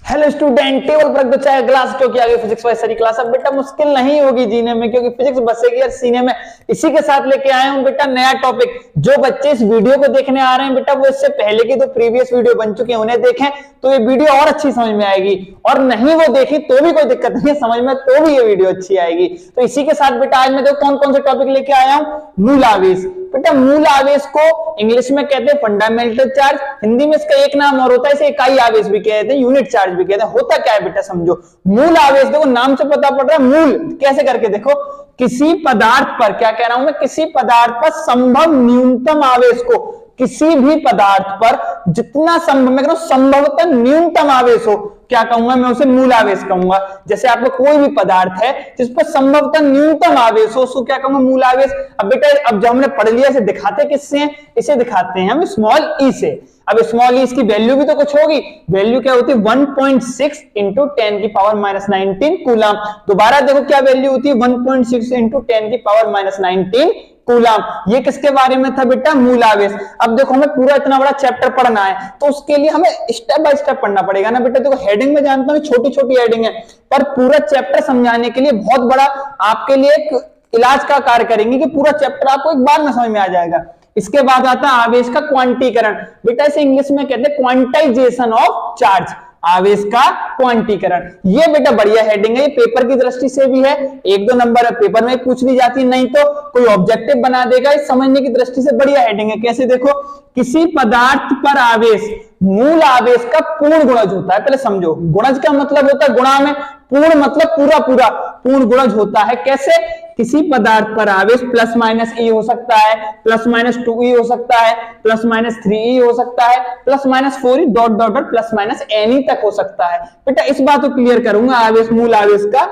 Hello student, table पर रख दो चाहे ग्लास टो की आगे फिजिक्स वाली सारी क्लास। अब बेटा मुश्किल नहीं होगी जीने में, क्योंकि फिजिक्स बसेगी और सीने में। इसी के साथ लेके आया हूं बेटा नया टॉपिक। जो बच्चे इस वीडियो को देखने आ रहे हैं बेटा, वो इससे पहले की जो प्रीवियस वीडियो बन चुके हैं उन्हें देखें तो ये वीडियो और अच्छी समझ में आएगी, और नहीं वो देखी तो भी कोई दिक्कत नहीं है, समझ में तो भी ये वीडियो अच्छी आएगी। तो इसी के साथ बेटा आज मैं देखो कौन कौन से टॉपिक लेके आया हूं। मूल आवेश। बेटा मूल आवेश को इंग्लिश में कहते हैं फंडामेंटल चार्ज, हिंदी में इसका एक नाम और होता है, इसे इकाई आवेश भी कहते हैं, यूनिट चार्ज भी कहते हैं। होता क्या है बेटा समझो। मूल आवेश देखो नाम से पता पड़ रहा है, मूल कैसे करके देखो, किसी पदार्थ पर, क्या कह रहा हूं मैं, किसी पदार्थ पर संभव न्यूनतम आवेश को, किसी भी पदार्थ पर जितना संभव, मैं कह रहा हूं संभवतः न्यूनतम आवेश हो, क्या कहूंगा मैं, उसे मूल आवेश कहूंगा। जैसे आपको कोई भी पदार्थ है जिस पर संभवतः न्यूनतम आवेश हो, उसको क्या कहूंगा, मूल आवेश। अब बेटा अब जो हमने पढ़ लिया, इसे दिखाते किससे हैं, इसे दिखाते हैं हम स्मॉल ई से। अब स्मॉल ई इसकी वैल्यू भी तो कुछ होगी, वैल्यू क्या होती है 1.6 इंटू 10 की पावर -19 कूलम। दोबारा देखो क्या वैल्यू होती है 1.6 इंटू 10 की पावर -19 कूलम। ये किसके बारे में था बेटा, मूल आवेश। अब देखो हमें पूरा इतना बड़ा चैप्टर पढ़ना है तो उसके लिए हमें स्टेप बाय स्टेप पढ़ना पड़ेगा ना बेटा। देखो हेडिंग में जानता हूं छोटी छोटी हेडिंग है, पर पूरा चैप्टर समझाने के लिए बहुत बड़ा आपके लिए एक इलाज का कार्य करेंगे कि पूरा चैप्टर आपको एक बार में समझ में आ जाएगा। इसके बाद आता है आवेश का क्वांटीकरण। बेटा इसे इंग्लिश में कहते हैं क्वांटाइजेशन ऑफ चार्ज, आवेश का क्वांटीकरण। ये बेटा बढ़िया हेडिंग है, ये पेपर की दृष्टि से भी है, एक दो नंबर पेपर में पूछ ली जाती है, नहीं तो कोई ऑब्जेक्टिव बना देगा। इस समझने की दृष्टि से बढ़िया हेडिंग है। कैसे देखो, किसी पदार्थ पर आवेश मूल आवेश का पूर्ण गुणज होता है। पहले समझो, गुणज का मतलब होता है गुणा में, पूर्ण मतलब पूरा पूरा, पूर्ण गुणज होता है। कैसे, किसी पदार्थ पर आवेश प्लस माइनस ई हो सकता है, प्लस माइनस 2ई हो सकता है, प्लस माइनस 3ई हो सकता है, प्लस माइनस 4ई dot dot dot plus minus n तक हो सकता है। बेटा इस बात को क्लियर करूंगा, आवेश मूल आवेश का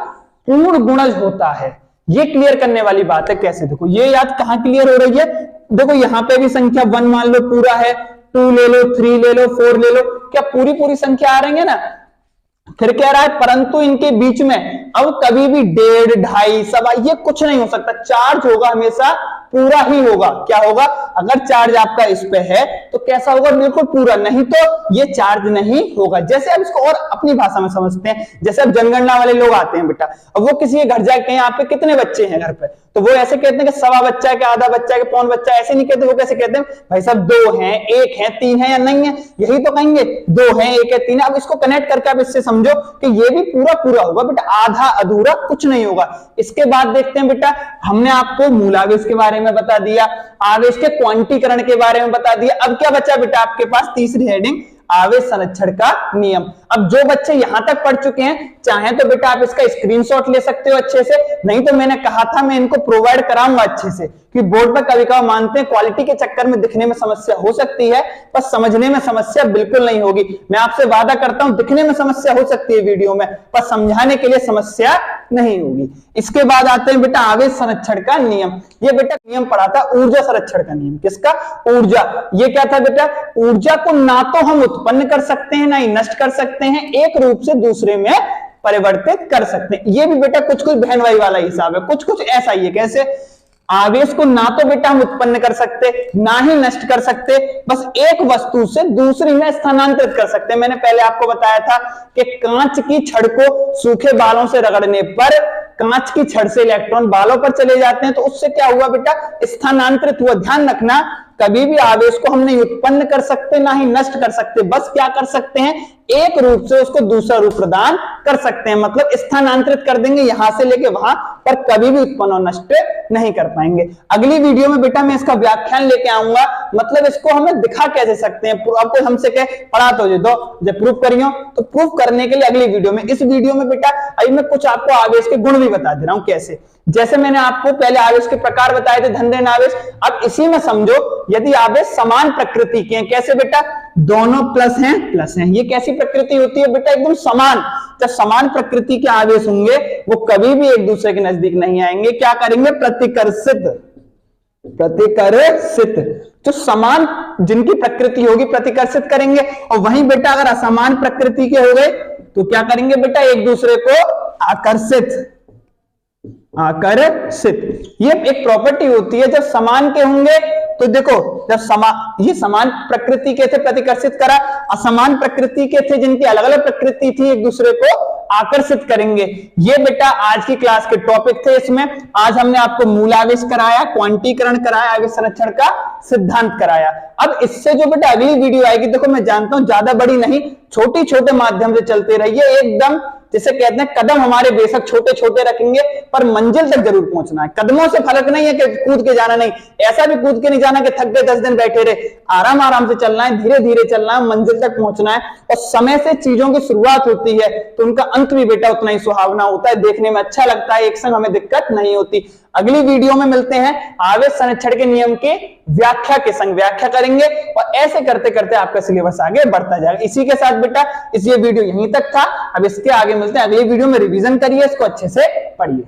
पूर्ण गुणज होता है, ये क्लियर करने वाली बात है। कैसे देखो, ये याद कहां क्लियर हो रही है, देखो यहां पे भी संख्या 1 मान लो पूरा है, 2 ले लो, 3 ले लो, 4 ले लो, क्या पूरी पूरी संख्या आ रही है ना। फिर कह रहा है परंतु इनके बीच में अब कभी भी 1.5, 2.5, सवा ये कुछ नहीं हो सकता, चार्ज होगा हमेशा पूरा ही होगा। क्या होगा, अगर चार्ज आपका इस पे है तो कैसा होगा, बिल्कुल पूरा, नहीं तो ये चार्ज नहीं होगा। जैसे अब इसको और अपनी भाषा में समझते हैं, जैसे अब जनगणना वाले लोग आते हैं बेटा, अब वो किसी के घर जाके कहें आप पे कितने बच्चे हैं घर पे, तो वो ऐसे कहते हैं कि सवा बच्चा है, कि आधा बच्चा है, कि पौन बच्चा है, ऐसे नहीं कहते। वो कैसे कहते हैं, भाई साहब 2 हैं, 1 है, 3 है या नहीं है, यही तो कहेंगे, 2 है, 1 है, 3 है। अब इसको कनेक्ट करके आप इससे समझो कि ये भी पूरा पूरा होगा बेटा, आधा अधूरा कुछ नहीं होगा। इसके बाद देखते हैं बेटा, हमने आपको मूल आवेश के बारे में बता दिया, आवेश के क्वांटीकरण के बारे में बता दिया। अब क्या बचा बेटा आपके पास, तीसरी हेडिंग, आवेश संरक्षण का नियम। अब जो बच्चे यहां तक पढ़ चुके हैं, चाहे तो बेटा आप इसका स्क्रीनशॉट ले सकते हो अच्छे से, नहीं तो मैंने कहा था मैं इनको प्रोवाइड कराऊंगा अच्छे से, कि बोर्ड पर कभी कभी मानते हैं क्वालिटी के चक्कर में दिखने में समस्या हो सकती है, पर समझने में समस्या बिल्कुल नहीं होगी। मैं आपसे वादा करता हूं दिखने में समस्या हो सकती है वीडियो में, पर समझाने के लिए समस्या नहीं होगी। इसके बाद आते हैं बेटा आवेश संरक्षण का नियम। ये बेटा नियम पढ़ा था ऊर्जा संरक्षण का नियम। किसका, ऊर्जा। ये क्या था बेटा, ऊर्जा को ना तो हम उत्पन्न कर सकते हैं ना ही नष्ट कर सकते हैं, एक रूप से दूसरे में परिवर्तित कर सकते हैं। ये भी बेटा कुछ कुछ बहन भाई वाला हिसाब है, कुछ कुछ ऐसा ही है। कैसे, आवेश को ना तो बेटा हम उत्पन्न कर सकते ना ही नष्ट कर सकते, बस एक वस्तु से दूसरी में स्थानांतरित कर सकते हैं। मैंने पहले आपको बताया था कि कांच की छड़ को सूखे बालों से रगड़ने पर कांच की छड़ से इलेक्ट्रॉन बालों पर चले जाते हैं, तो उससे क्या हुआ बेटा, स्थानांतरित हुआ। ध्यान रखना, कभी भी आवेश को हम नहीं उत्पन्न कर सकते ना ही नष्ट कर सकते, बस क्या कर सकते हैं, एक रूप से उसको दूसरा रूप प्रदान कर सकते हैं, मतलब स्थानांतरित कर देंगे यहां से लेके वहां, पर कभी भी उत्पन्न और नष्ट नहीं कर पाएंगे। अगली वीडियो में बेटा मैं इसका व्याख्यान लेके आऊंगा, मतलब इसको हमें दिखा कैसे सकते हैं। अब कोई हमसे कहे पढ़ा तो दो, जब प्रूफ करियो, तो प्रूफ करने के लिए अगली वीडियो में। इस वीडियो में बेटा अभी मैं कुछ आपको आवेश के गुण भी बता दे रहा हूं कैसे। जैसे मैंने आपको पहले आवेश के प्रकार बताए थे, धन ऋण आवेश, अब इसी में समझो यदि आवेश समान प्रकृति के हैं। कैसे बेटा, दोनों प्लस हैं, प्लस हैं, ये कैसी प्रकृति होती है बेटा, एकदम समान। जब समान प्रकृति के आवेश होंगे वो कभी भी एक दूसरे के नजदीक नहीं आएंगे, क्या करेंगे, प्रतिकर्षित, प्रतिकर्षित। जो समान जिनकी प्रकृति होगी प्रतिकर्षित करेंगे, और वहीं बेटा अगर असमान प्रकृति के हो गए तो क्या करेंगे बेटा, एक दूसरे को आकर्षित, आकर्षित। ये एक प्रॉपर्टी होती है, जब समान के होंगे तो देखो, जब ये समान प्रकृति के थे प्रतिकर्षित करा, असमान प्रकृति के थे, जिनकी अलग अलग प्रकृति थी, एक दूसरे को आकर्षित करेंगे। ये बेटा आज की क्लास के टॉपिक थे। इसमें आज हमने आपको मूलावेश कराया, क्वांटीकरण कराया, आवेश संरक्षण का सिद्धांत कराया। अब इससे जो बेटा अगली वीडियो आएगी, देखो मैं जानता हूं ज्यादा बड़ी नहीं, छोटी छोटे माध्यम से चलते रहिए, एकदम जिसे कहते हैं कदम हमारे बेशक छोटे छोटे रखेंगे पर मंजिल तक जरूर पहुंचना है। कदमों से फर्क नहीं है कि कूद के जाना, नहीं ऐसा भी कूद के नहीं जाना कि थक गए 10 दिन बैठे रहे, आराम आराम से चलना है, धीरे धीरे चलना है, मंजिल तक पहुंचना है। और समय से चीजों की शुरुआत होती है तो उनका अंत भी बेटा उतना ही सुहावना होता है, देखने में अच्छा लगता है, एक संग हमें दिक्कत नहीं होती। अगली वीडियो में मिलते हैं, आवेश संरक्षण के नियम के व्याख्या के संग व्याख्या करेंगे और ऐसे करते करते आपका सिलेबस आगे बढ़ता जाएगा। इसी के साथ बेटा इस ये वीडियो यहीं तक था, अब इसके आगे मिलते हैं अगली वीडियो में। रिवीजन करिए, इसको अच्छे से पढ़िए।